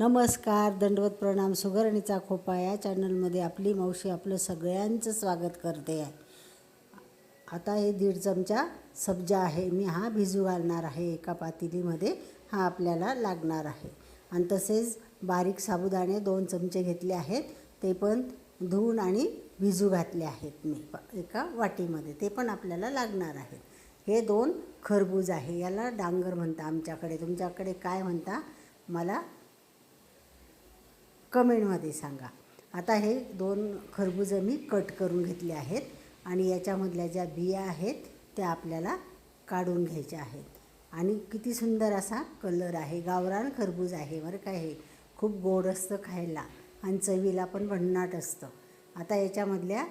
नमस्कार, दंडवत प्रणाम. सुगरणीचा खोपा या चॅनलमध्ये आपली मावशी आपलं सगळ्यांचं स्वागत करते आहे. आता हे 1.5 चमचा सब्जा आहे, मी हा भिजू घालणार आहे एका पातेलीमध्ये. हा आपल्याला लागणार आहे. आणि तसेच बारीक साबुदाणे 2 चमचे घेतले आहेत, ते पण धुवून आणि भिजू घातले आहेत मी एका वाटीमध्ये, ते पण आपल्याला लागणार आहे. हे 2 खरबूज आहे, याला डांगर म्हणता आमच्याकडे. तुमच्याकडे काय म्हणता मला कमेंटमध्ये सांगा. आता हे 2 खरबूज मी कट करून घेतले आहेत आणि याच्यामधल्या ज्या बिया आहेत त्या आपल्याला काढून घ्यायच्या आहेत. आणि किती सुंदर असा कलर आहे. गावरान खरबूज आहे बरं का. हे खूप गोड असतं खायला आणि चवीला पण भन्नाट असतं. आता याच्यामधल्या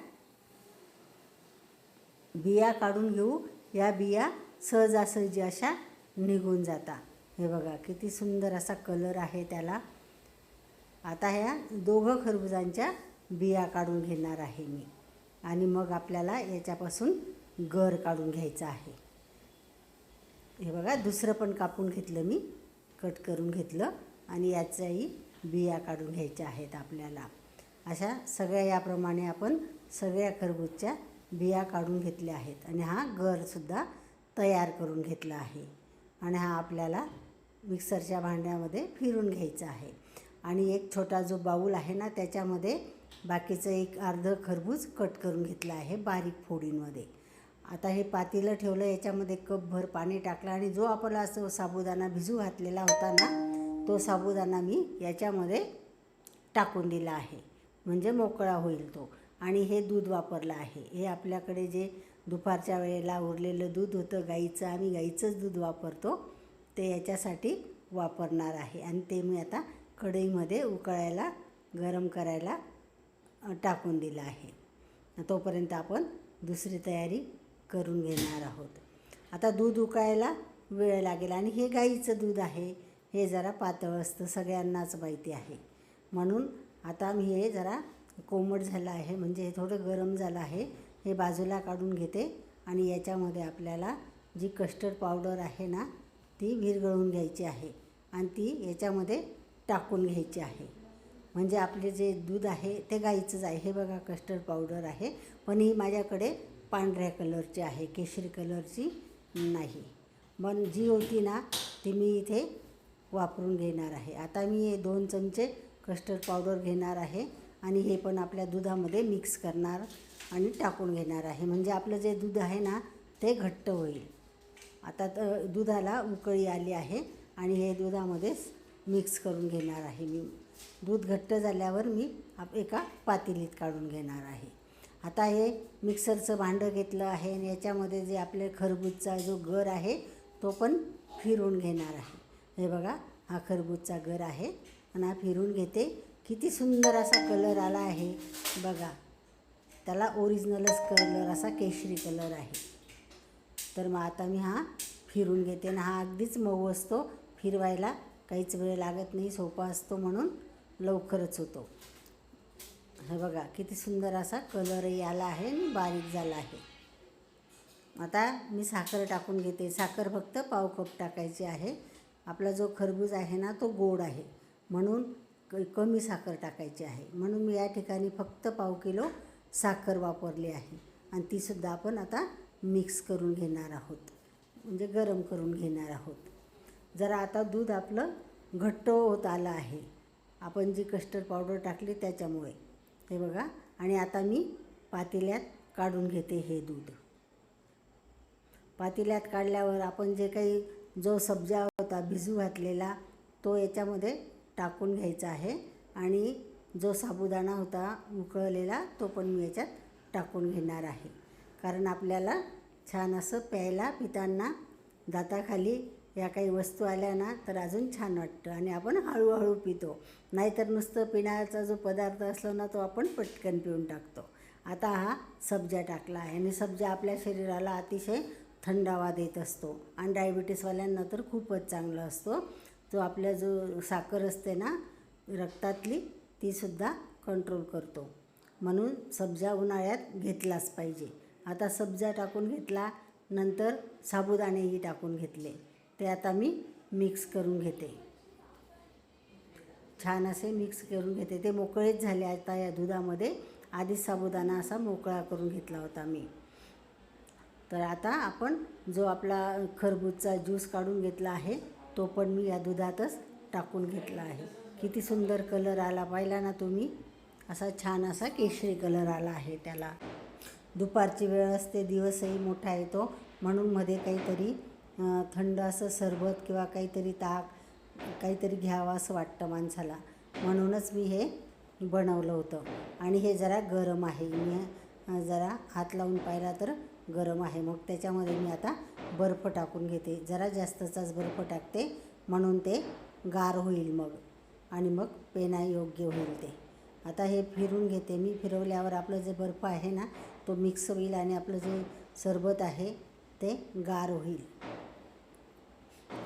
बिया काढून घेऊ. या बिया सहजासहजी अशा निघून जातात. हे बघा किती सुंदर असा कलर आहे त्याला. आता ह्या 2 खरबुजांच्या बिया काढून घेणार आहे मी आणि मग आपल्याला याच्यापासून गर काढून घ्यायचं आहे. हे बघा दुसरं पण कापून घेतलं मी, कट करून घेतलं आणि याच्याही बिया काढून घ्यायच्या आहेत आपल्याला. अशा सगळ्या याप्रमाणे आपण सगळ्या खरबूजच्या बिया काढून घेतल्या आहेत आणि हा गरसुद्धा तयार करून घेतला आहे. आणि हा आपल्याला मिक्सरच्या भांड्यामध्ये फिरून घ्यायचा आहे. आणि एक छोटा जो बाऊल आहे ना, त्याच्यामध्ये बाकीचं एक अर्धं खरबूज कट करून घेतलं आहे बारीक फोडींमध्ये. आता हे पातेलं ठेवलं, याच्यामध्ये कपभर पाणी टाकलं आणि जो आपला असं साबुदाणा भिजू घातलेला होता ना, तो साबुदाणा मी याच्यामध्ये टाकून दिला आहे, म्हणजे मोकळा होईल तो. आणि हे दूध वापरलं आहे. हे आपल्याकडे जे दुपारच्या वेळेला उरलेलं दूध होतं गाईचं, आम्ही गाईचंच दूध वापरतो, ते याच्यासाठी वापरणार आहे. आणि ते मी आता कढईमध्ये उकळायला गरम करायला टाकून दिलं आहे. तोपर्यंत आपण दुसरी तयारी करून घेणार आहोत. आता दूध उकळायला वेळ लागेल आणि हे गाईचं दूध आहे, हे जरा पातळ असतं, सगळ्यांनाच माहिती आहे. म्हणून आता मी हे जरा कोमट झालं आहे, म्हणजे हे थोडं गरम झालं आहे, हे बाजूला काढून घेते. आणि याच्यामध्ये आपल्याला जी कस्टर्ड पावडर आहे ना, ती विरघळून घ्यायची आहे आणि ती याच्यामध्ये टाकून घ्यायची आहे. म्हणजे आपले जे दूध आहे ते गाईचंच आहे. हे बघा कस्टर्ड पावडर आहे, पण ही माझ्याकडे पांढऱ्या कलरची आहे, केशरी कलरची नाही. पण जी होती ना ती मी इथे वापरून घेणार आहे. आता मी हे 2 चमचे कस्टर्ड पावडर घेणार आहे आणि हे पण आपल्या दुधामध्ये मिक्स करणार आणि टाकून घेणार आहे, म्हणजे आपलं जे दूध आहे ना ते घट्ट होईल. आता तर दुधाला उकळी आली आहे आणि हे दुधामध्येच मिक्स करून घेणार आहे मी. दूध घट्ट झाल्यावर मी एका पातेलीत काढून घेणार आहे. आता हे मिक्सरचं भांडं घेतलं आहे आणि याच्यामध्ये जे आपले खरबूजचा जो गर आहे तो पण फिरून घेणार आहे. हे बघा हा खरबूजचा गर आहे आणि हा फिरून घेते. किती सुंदर असा कलर आला आहे बघा. त्याला ओरिजिनलच कलर असा केशरी कलर आहे. तर मग आता मी हा फिरून घेते आणि हा अगदीच मऊ असतो, फिरवायला काहीच वेळ लागत नाही, सोपा असतो म्हणून लवकरच होतो. हे बघा किती सुंदर असा कलरही आला आहे आणि बारीक झाला आहे. आता मी साखर टाकून घेते. साखर फक्त पाव कप टाकायची आहे. आपला जो खरबूज आहे ना तो गोड आहे, म्हणून कमी साखर टाकायची आहे. म्हणून मी या ठिकाणी फक्त पाव किलो साखर वापरली आहे आणि तीसुद्धा आपण आता मिक्स करून घेणार आहोत, म्हणजे गरम करून घेणार आहोत. जरा आता दूध आपलं घट्ट होत आलं आहे, आपण जी कस्टर्ड पावडर टाकली त्याच्यामुळे. हे बघा. आणि आता मी पातेल्यात काढून घेते हे दूध. पातेल्यात काढल्यावर आपण जे काही जो सब्जा होता भिजू घातलेला तो याच्यामध्ये टाकून घ्यायचा आहे आणि जो साबुदाणा होता उकळलेला तो पण मी याच्यात टाकून घेणार आहे. कारण आपल्याला छान असं प्यायला पिताना दाताखाली या काही वस्तू आल्या ना तर अजून छान वाटतं आणि आपण हळूहळू पितो. नाहीतर नुसतं पिण्याचा जो पदार्थ असलो ना तो आपण पटकन पिऊन टाकतो. आता हा सब्जा टाकला आहे आणि सब्जा आपल्या शरीराला अतिशय थंडावा देत असतो आणि डायबिटीसवाल्यांना तर खूपच चांगला असतो. जो आपल्या जो साखर असते ना रक्तातली तीसुद्धा कंट्रोल करतो, म्हणून सब्जा उन्हाळ्यात घेतलाच पाहिजे. आता सब्जा टाकून घेतला, नंतर साबुदाणेही टाकून घेतले, ते आता मी मिक्स करून घेते. छान असे मिक्स करून घेते. ते मोकळेच झाले आता या दुधामध्ये. आधीच साबुदाणा असा मोकळा करून घेतला होता मी. तर आता आपण जो आपला खरबूजचा ज्यूस काढून घेतला आहे तो पण मी या दुधातच टाकून घेतला आहे. किती सुंदर कलर आला पाहिला ना तुम्ही. असा छान असा केशरी कलर आला आहे त्याला. दुपारची वेळ असते, दिवसही मोठा येतो, म्हणून मध्ये काहीतरी थंड असं सरबत किंवा काहीतरी ताक काहीतरी घ्यावं असं वाटतं माणसाला. म्हणूनच मी हे बनवलं होतं. आणि हे जरा गरम आहे. मी जरा हात लावून पाहिला तर गरम आहे. मग त्याच्यामध्ये मी आता बर्फ टाकून घेते. जरा जास्तचाच बर्फ टाकते, म्हणून ते गार होईल मग आणि मग पेना योग्य होईल ते. आता हे फिरून घेते मी. फिरवल्यावर आपलं जे बर्फ आहे ना तो मिक्स होईल आणि आपलं जे सरबत आहे ते गार होईल.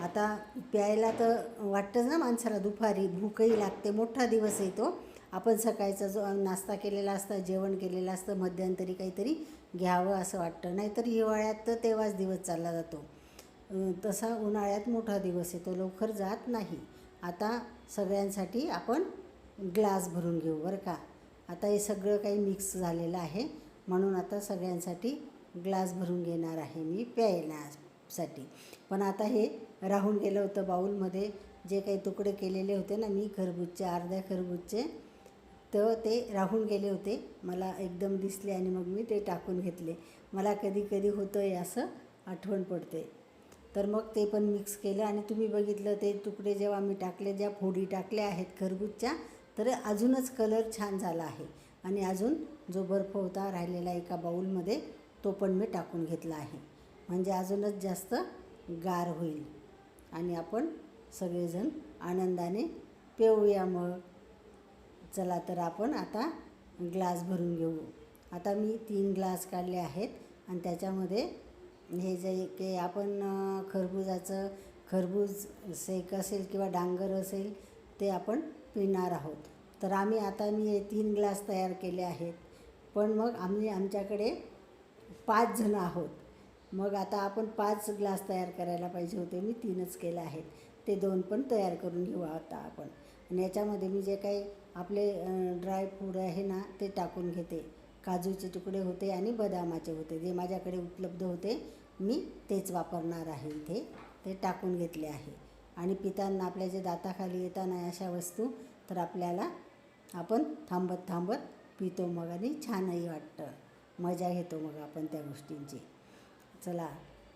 आता प्यायला तर वाटतंच ना माणसाला, दुपारी भूकही लागते. मोठा दिवस येतो. आपण सकाळचा जो नाश्ता केलेला असतं, जेवण केलेलं असतं, मध्यंतरी काहीतरी घ्यावं असं वाटतं. नाहीतर हिवाळ्यात तर तेव्हाच दिवस चालला जातो. तसा उन्हाळ्यात मोठा दिवस येतो, लवकर जात नाही. आता सगळ्यांसाठी आपण ग्लास भरून घेऊ बरं का. आता हे सगळं काही मिक्स झालेलं आहे, म्हणून आता सगळ्यांसाठी ग्लास भरून घेणार आहे मी प्यायण्यासाठी. पण आता हे राहून गेलं होतं बाऊलमध्ये. जे काही तुकडे केलेले होते ना मी खरबूजचे, अर्ध्या खरबूजचे, तर ते राहून गेले होते. मला एकदम दिसले आणि मग मी ते टाकून घेतले. मला कधी कधी होतं आहे असं, आठवण पडते. तर मग ते पण मिक्स केलं आणि तुम्ही बघितलं ते तुकडे जेव्हा मी टाकले, ज्या फोडी टाकल्या आहेत खरबूजच्या, तर अजूनच कलर छान झाला आहे. आणि अजून जो बर्फ होता राहिलेला एका बाऊलमध्ये तो पण मी टाकून घेतला आहे. म्हणजे अजूनच जास्त गार होईल आणि आपण सगळेजण आनंदाने पिऊया मग. चला तर आपण आता ग्लास भरून घेऊ. आता मी 3 ग्लास काढले आहेत आणि त्याच्यामध्ये हे जे काही आपण खरबूज शेक असेल किंवा डांगर असेल ते आपण पिणार आहोत. तर मी हे 3 ग्लास तयार केले आहेत. पण मग आमच्याकडे 5 जण आहोत. मग आता आपण 5 ग्लास तयार करायला पाहिजे होते. मी 3च केले आहेत. ते 2 पण तयार करून घेऊ आता आपण. आणि याच्यामध्ये मी जे काही आपले ड्रायफ्रूट आहे ना ते टाकून घेते. काजूचे तुकडे होते आणि बदामाचे होते, जे माझ्याकडे उपलब्ध होते मी तेच वापरणार आहे इथे. ते टाकून घेतले आहे. आणि पिताना आपल्या जे दाताखाली येताना अशा वस्तू तर आपल्याला आपण थांबत थांबत पितो मग आणि छानही वाटतं, मजा घेतो मग आपण त्या गोष्टींची. चला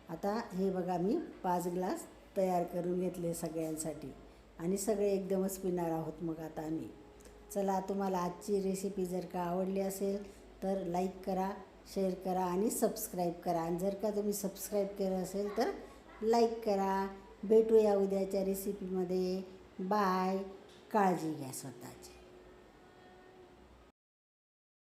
आता हे बघा मी 5 ग्लास तयार करून घेतले सगळ्यांसाठी आणि सगळे एकदमच पिणार आहोत मग आता आम्ही. चला, तुम्हाला आजची रेसिपी जर का आवडली असेल तर लाईक करा, शेअर करा आणि सबस्क्राईब करा. आणि जर का तुम्ही सबस्क्राईब केलं असेल तर लाईक करा. भेटूया उद्याच्या रेसिपीमध्ये. बाय. काळजी घ्या स्वतःची.